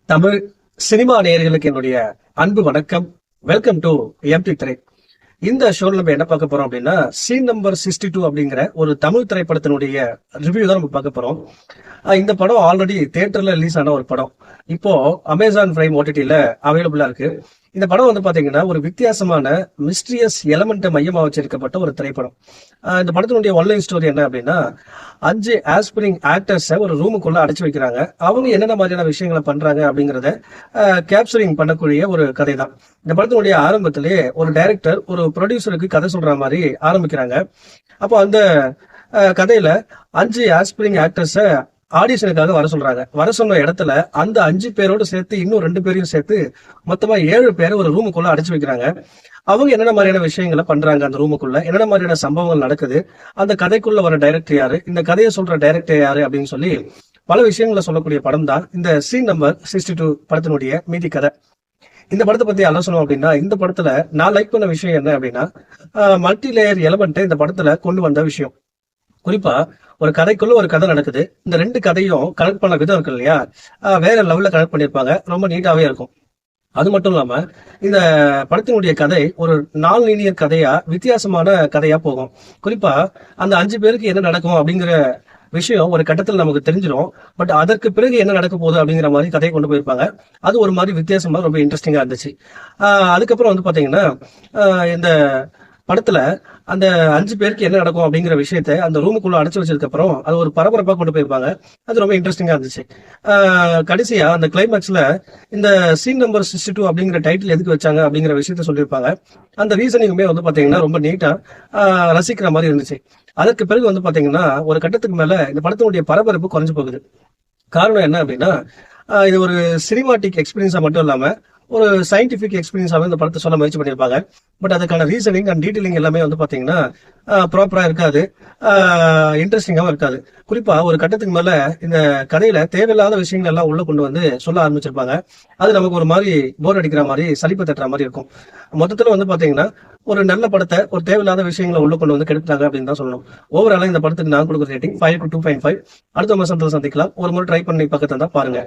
Tamil cinema நேயர்களுக்கு என்னுடைய அன்பு வணக்கம். வெல்கம் டு எம்டி திரை. இந்த ஷோல நம்ம என்ன பார்க்க போறோம் அப்படின்னா, சீன் நம்பர் 62 அப்படிங்கிற ஒரு தமிழ் திரைப்படத்தினுடைய ரிவ்யூ தான் நம்ம பார்க்க போறோம். இந்த படம் ஆல்ரெடி தியேட்டர்ல ரிலீஸ் ஆன ஒரு படம். இப்போ அமேசான் பிரைம் ஓடிடில அவைலபிளா இருக்கு. இந்த படம் வந்து பாத்தீங்கன்னா ஒரு வித்தியாசமான மிஸ்டீரியஸ் எலமெண்ட்டை மையமா வச்சிருக்கப்பட்ட ஒரு திரைப்படம். இந்த படத்தினுடைய ஒன்லைன் ஸ்டோரி என்ன அப்படின்னா, 5 ஆஸ்பிரிங் ஆக்டர்ஸை ஒரு ரூமுக்குள்ள அடைச்சு வைக்கிறாங்க. அவங்க என்னென்ன மாதிரியான விஷயங்களை பண்றாங்க அப்படிங்கிறத கேப்சரிங் பண்ணக்கூடிய ஒரு கதை தான். இந்த படத்தினுடைய ஆரம்பத்திலேயே ஒரு டைரக்டர் ஒரு ப்ரொடியூசருக்கு கதை சொல்ற மாதிரி ஆரம்பிக்கிறாங்க. அப்போ அந்த கதையில 5 ஆஸ்பிரிங் ஆக்டர்ஸை ஆடிஷனுக்காக வர சொல்றாங்க. வர சொன்ன இடத்துல அந்த 5 பேரோடு சேர்த்து இன்னும் 2 பேரையும் சேர்த்து மொத்தமா 7 பேரை ஒரு ரூமுக்குள்ள அடைச்சு வைக்கிறாங்க. அவங்க என்னென்ன மாதிரியான விஷயங்களை பண்றாங்க, அந்த ரூமுக்குள்ள என்னென்ன மாதிரியான சம்பவங்கள் நடக்குது, அந்த கதைக்குள்ள வர டைரக்டர் யாரு, இந்த கதையை சொல்ற டைரக்டர் யாரு அப்படின்னு சொல்லி பல விஷயங்களை சொல்லக்கூடிய படம் தான் இந்த சீன் நம்பர் 62 படத்தினுடைய மீதி கதை. இந்த படத்தை பத்தி ஆலோசனை அப்படின்னா, இந்த படத்துல நான் லைக் பண்ண விஷயம் என்ன அப்படின்னா, மல்டி லேயர் எலமெண்ட் இந்த படத்துல கொண்டு வந்த விஷயம். குறிப்பா ஒரு கதைக்குள்ள ஒரு கதை நடக்குது. இந்த 2 கதையும் கனெக்ட் பண்ண விதம் இருக்கு இல்லையா, வேற லெவல்ல கனெக்ட் பண்ணிருப்பாங்க. ரொம்ப நீட்டாவே இருக்கும். அது மட்டும் இல்லாம இந்த படத்தினுடைய கதை ஒரு நான் லீனியர் கதையா, வித்தியாசமான கதையா போகும். குறிப்பா அந்த 5 பேருக்கு என்ன நடக்கும் அப்படிங்கிற விஷயம் ஒரு கட்டத்தில் நமக்கு தெரிஞ்சிடும். பட் அதற்கு பிறகு என்ன நடக்க போகுது அப்படிங்கிற மாதிரி கதையை கொண்டு போயிருப்பாங்க. அது ஒரு மாதிரி வித்தியாசமா ரொம்ப இன்ட்ரெஸ்டிங்கா இருந்துச்சு. அதுக்கப்புறம் வந்து பாத்தீங்கன்னா, இந்த படத்துல அந்த 5 பேருக்கு என்ன நடக்கும் அப்படிங்கிற விஷயத்த அந்த ரூமுக்குள்ள அடைச்சு வச்சதுக்கு அப்புறம் அது ஒரு பரபரப்பா கொண்டு போயிருப்பாங்க. அது ரொம்ப இன்ட்ரெஸ்டிங்கா இருந்துச்சு. கடைசியா அந்த கிளைமேக்ஸ்ல இந்த சீன் நம்பர் 62 அப்படிங்கிற டைட்டில் எதுக்கு வச்சாங்க அப்படிங்கிற விஷயத்த சொல்லியிருப்பாங்க. அந்த ரீசனிங்குமே வந்து பாத்தீங்கன்னா ரொம்ப நீட்டா ரசிக்கிற மாதிரி இருந்துச்சு. அதற்கு பிறகு வந்து பாத்தீங்கன்னா ஒரு கட்டத்துக்கு மேல இந்த படத்தினுடைய பரபரப்பு குறைஞ்சு போகுது. காரணம் என்ன அப்படின்னா, இது ஒரு சினிமாட்டிக் எக்ஸ்பீரியன்ஸா மட்டும் இல்லாம ஒரு சயின்டிபிக் எக்ஸ்பீரியன்ஸாவே இந்த படத்தை சொல்ல முயற்சி பண்ணியிருப்பாங்க. பட் அதுக்கான ரீசனிங் அண்ட் டீடைலிங் எல்லாமே வந்து பாத்தீங்கன்னா ப்ராப்பரா இருக்காது, இன்ட்ரெஸ்டிங்காவும் இருக்காது. குறிப்பா ஒரு கட்டத்துக்கு மேல இந்த கதையில தேவையில்லாத விஷயங்கள் எல்லாம் உள்ள கொண்டு வந்து சொல்ல ஆரம்பிச்சிருப்பாங்க. அது நமக்கு ஒரு மாதிரி போர் அடிக்கிற மாதிரி, சலிப்பு தட்டுற மாதிரி இருக்கும். மொத்தத்துல வந்து பாத்தீங்கன்னா ஒரு நல்ல படத்தை ஒரு தேவையில்லாத விஷயங்களை உள்ள கொண்டு வந்து கெடுத்தாங்க அப்படின்னு தான் சொல்லணும். ஓவராலா இந்த படத்துக்கு நான் கொடுக்குற ரேட்டிங் 5 to 2.5. அடுத்த மாசத்துல சந்திக்கலாம். ஒரு முறை ட்ரை பண்ணி பக்கத்துல தான் பாருங்க.